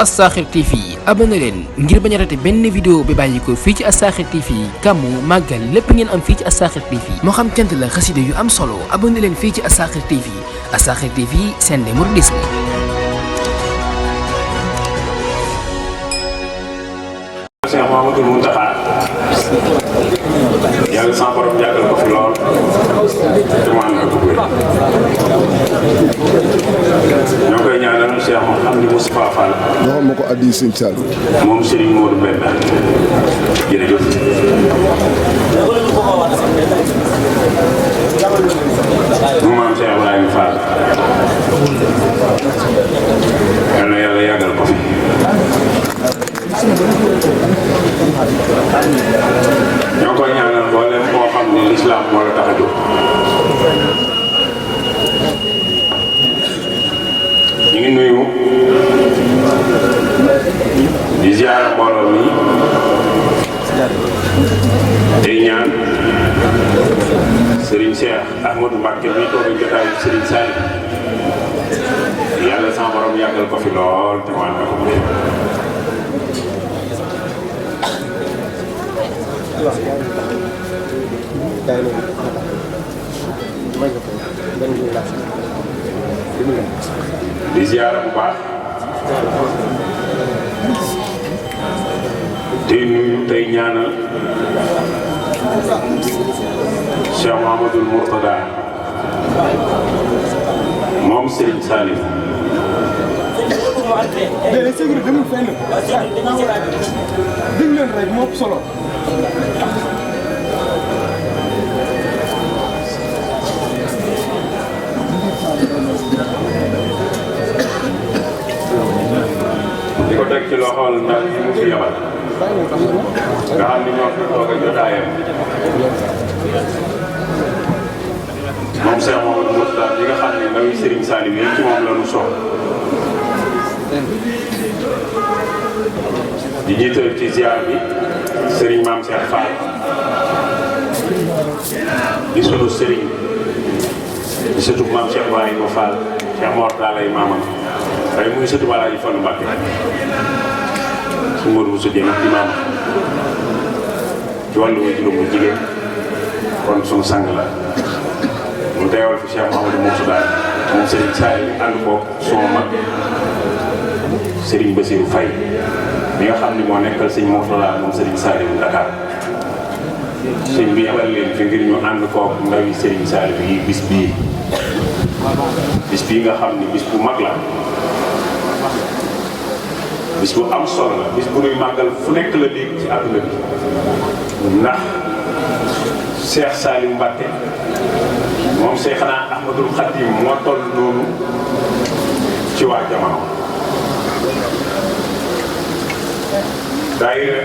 Assakhir TV abonné leen ngir bañ a raté benn vidéo bi bàyyi ko fii ci Assakhir TV gàmmu màggal lépp ngeen am fii ci Assakhir TV moo xam cant la xasida yu am solo abonné leen fii ci Assakhir TV Assakhir TV seen mouridisme. Cheikh Mamadou Mountakha yàlla sama borom jàggal ko fi lool te mu ànd ak wér ñoo koy ñaanal Cheikh Mouhamadou Moustapha Fall waxoon ma ko addi sëñ Saliou moom Serigne Modou Mbenda jërëjëf mu maam Cheikh Ibrahima Fall yal na yàlla yàggal ko fi ñoo koy ñaanal mboolem koo xam ne lislaam moo la tax a jóg ñu ngi nuyu di ziara mbooloo mi tey ñaan Serigne Cheikh Ahmadou Mbacké mi toog jotaayu Serigne Saliou yàlla sama borom yàggal ko fi lool te waan na ko di ziara bu baax tey nuyu tey ñaanal Cheikh Mouhamadoul Mourtada moom Serigne Saliou di ko teg ci loxol ndax yi mu fi yabal nga xam ni ñoo fi toog a jotaayam moom Cheikh Mouhamadou Mourtada bi nga xam ne ndawi Serigne Saliou yi ci moom la ñu soxla di jiital ci ziar bi Serigne Mame Cheikh Fall di sunu Serigne di sëtu Mame Cheikh Ibrahima Fall Cheikh Mourtada lay maamam waaye muy sëtu Alaaji Fallu Mbàkke su Modou Moussa Dieng di maam ci wàllu wu juróom bu jigéen kon sunu sang la mu teewal fi Cheikh Mouhamadou Mourtada moom Serigne Saliou ànd ko suma mag Serigne Bassirou Faye mi nga xam ni moo nekkal sëñ Mourtada moom Serigne Saliou Dakar sëñ bi yabal leen fi ngir ñu ànd koog ndawi Serigne Saliou yi bis bii nga xam ni bis bu mag la bis bu am solo la bis bu nuy màggal fu nekk la dégg ci àdduna bi ndax Cheikh Saliou Mbacké moom Cheikhna Ahmadoul Khadim moo toll noonu ci waa jamono Dahira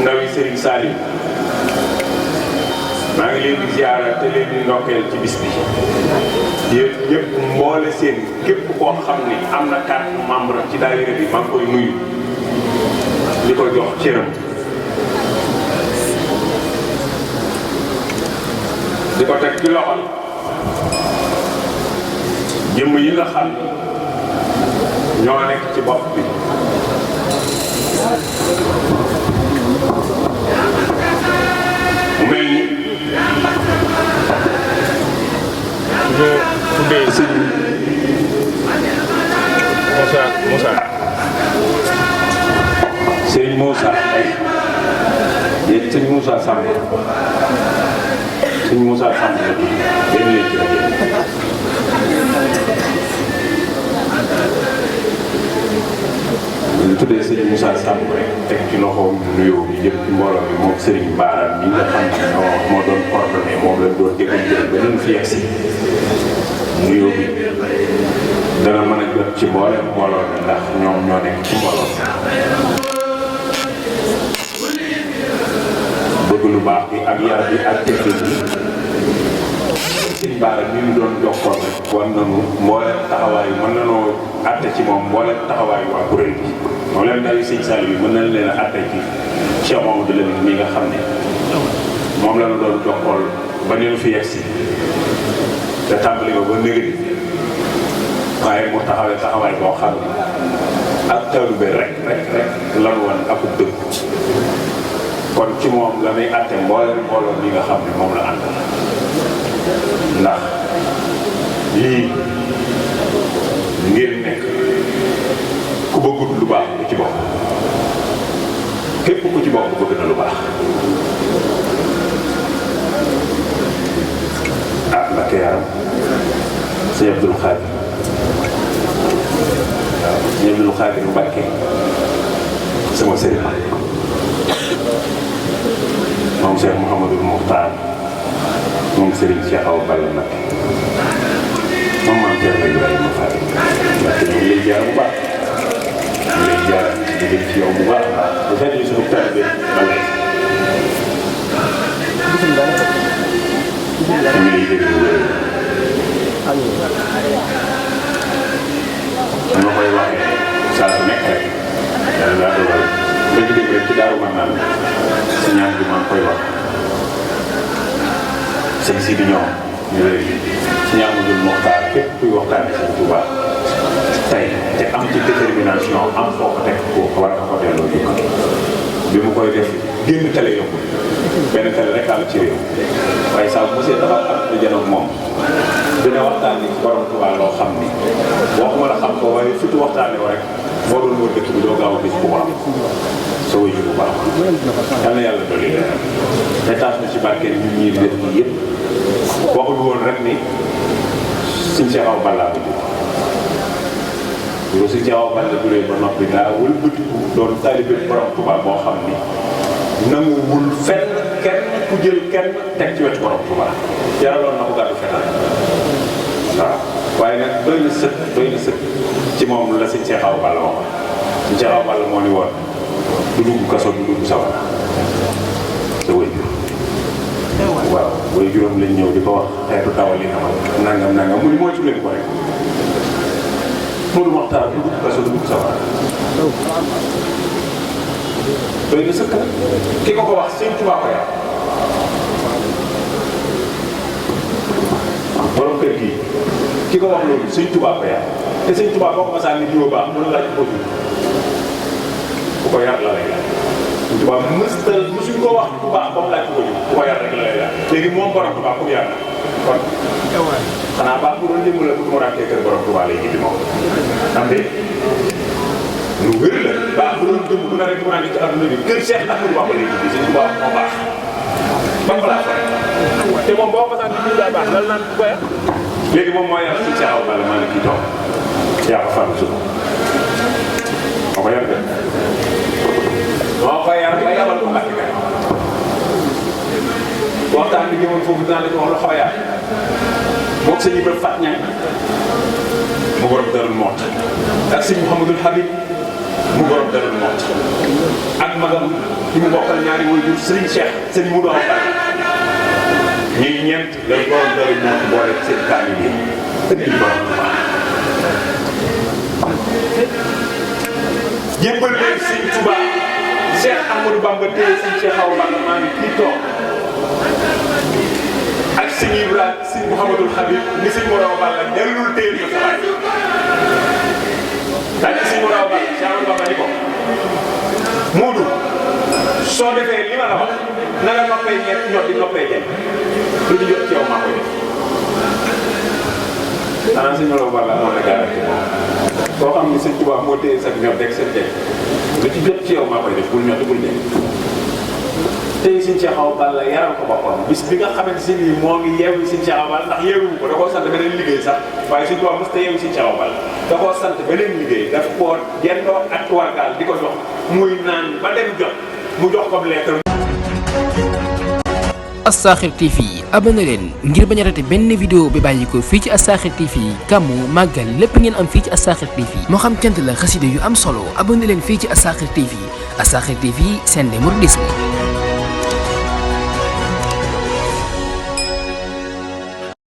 ndawi Serigne Saliou maa ngi leen di ziara te leen di ndokkeel ci bis bi yéen ñëpp mboole seen képp koo xam ni am na carte membre ci Dahira bi maa ngi koy nuyu di ko jox cëram di ko teg ci loxol jëmm yi nga xam ni ñoo nekk ci bopp bi mu mel ni ñu tuddee sëñ Moussa Serigne Moussa ay yéen sëñ Moussa Samb sëñ Moussa Samb la benn leen ci rajo ñu tuddee sëñ Moussa Samb rek teg ci loxoom nuyoo bi jëm ci mbooloo bi moom Serigne Bara mi nga xam ne moo doon coordonné moom lañ doon déggante ba ñu fi yegsi nuyoo bi dana mën a jot ci mboolem mbooloo bi ndax ñoom ñoo nekk ci mbooloo bëgg lu baax bi ak yar bi ak technique bi Serigne Bara mi ñu doon jokkoon rek war nañu mboolem taxawaay mën nañoo àtte ci moom mboolem taxawaayu waa kuréel bi moom leen daal Serigne Saliou yi mën nañ leen a àtte ci Cheikh Mamadou Lamine mi nga xam ne moom la ñu doon jokkool ba ñu fi yegsi te tàmbali ba léegi waaye mu taxawee taxawaay boo xam ne ak taalibe rek lan woon akub dëgg kon ci moom la muy àtte mbooloo mi nga xam ne moom la àndal ndax lii ngir nekk ku bëggut lu baax ku ci bokk képp ku ci bokk bëgg na lu baax Mbacké yaram sëñ Abdul Xaadir waaw sëñ Abdul Xaadir Mbacké sama sëriñ moom Cheikh Mouhamadul Muxtaar moom sëriñ Cheikh Awa Balla Mbacké moom maam Cheikh Ibrahima Fall Mbacké ñu ngi lay jaar bu baax ñu ngi lay jaar di dem ci yow bu baax bu fekkee suñu taalibe balay ñu ngi lay déglu wér ma koy waxee saa su nekk rek yàlla daa dogal ba ci dégg rek ci daaru man naan si ñaan bi maa ngi koy wax sëñ si di ñoom ñu léegi si ñaan ma dul Moxtaar képp kuy waxtaane sëñ Touba tey te am ci détermination am foo ko teg ko war nga ko delloo jukkal bi mu koy def génn télé yombul benn télé rek am ci réew waaye saa bu mosee taxaw ak di janoog moom dina waxtaan ni borom Touba loo xam ni waxuma la xam ko waaye surtout waxtaane ko rek moo doon wër dëkk bi doo gaaw a gis bu ko am sa wëju bu baax yal na yàlla dolli leeral te taas na ci barke ñun ñii di def nii yëpp waxuñu woon rek ni suñ Cheikh Awa Balla ko jóg suñ Cheikh Awa Balla duree ba noppi daa wëlbatiku doon taalibe borom Touba boo xam ni nanguwul fenn kenn ku jël kenn teg ci wetu borom Touba jaraloon na ko gàddu fetal waaw waaye nag doy na sëkk ci moom la sëñ Cheikh Awa Balla wax sëñ Cheikh Awa Balla moo ni woon du dugg kaso du dugg sawara sa waajur waaw waajuram lañ ñëw di ko wax xeetu tawal yi nangam mu ni moo ci leen ko rek Modou Mokhtar du dugg kaso du dugg sawara doy na sëkk nag ki ko wax sëñ Touba ko yar borom kër gi ki ko wax loolu sëñ Touba ko yar te sëñ Touba boo ko masaan ni jiw baax mën na laaj ko jur ku ko yar la lay laaj sëñ Touba mësuñ ko wax ku baax ba mu laaj ko jur ku ko yar rek la lay laaj léegi moom borom Touba ku yar kon xanaa baax bu doon jëmm la bu mu rànkee kër borom Touba lay gindi moom am de lu wér la baax bu doon jëmm bu na rek mu rànkee ci àdduna bi kër Cheikh Ahmadou Bamba lay gindi sëñ Touba moo baax ban balaa fa te moom boo ko sant ni daa baax lal naan ku ko yar léegi moom moo yar si Cheikh Awa Balla maa ngi kii toog yaa ko faru suuf moo ko yar de moo ko yar ba yabal ko Mbàkke kay waxtaan bi ñëwoon foofu dinaa la ci wax lu xaw a yaatu moog sëñ Ibra Fat Ñang mu borom Darou Mouhty ak sëñ Mouhamadul Habib mu borom Darou Mouhty ak magam ñi mu bokkal ñaari waajur Serigne Cheikh sëñ Moudou Awa Balla ñuy ñeent lay borom Darou Mouhty boole seen kaamil yi ëndi borom Touba jébbal leen sëñ Touba Cheikh Ahmadou Bamba téye sëñ Cheikh Awa Balla maa ngi kii toog ak sëñ Ibra sëñ Mouhamadul Habib ni sëñ Moudou Awa Balla dellul téye ko sa waay daal di sëñ Moudou Awa Balla Cheikh Ahmadou Bamba ni ko Moodu soo defee li ma la wax na nga noppee ñett ñoo di noppee jëm lu di jot ci yow maa koy def xanaa sëñ Moudou Awa Balla moo la garanti moom soo xam ni sëñ Touba moo téye sa ñor deg seen teg lu ci jot ci yow maa koy def bul ñor bul jëm tey sëñ Cheikh Awa Balla yaral ko boppam bis bi nga xamante si nii moo ngi yeewu sëñ Cheikh Awa Balla ndax yeewu ko da koo sant beneen liggéey sax waaye sëñ Touba mos ta yeewu sëñ Cheikh Awa Balla da koo sant beneen liggéey daf koo gendoo ak wargaal di ko jox muy naan ba dem jot mu jox ko lettre. Assakhir TV abonné leen ngir bañ a raté benn vidéo bi bàyyi ko fii ci Assakhir TV gàmmu màggal lépp ngeen am fii ci Assakhir TV moo xam cant la xasida yu am solo abonné leen fii ci Assakhir TV Assakhir TV seen mouridisme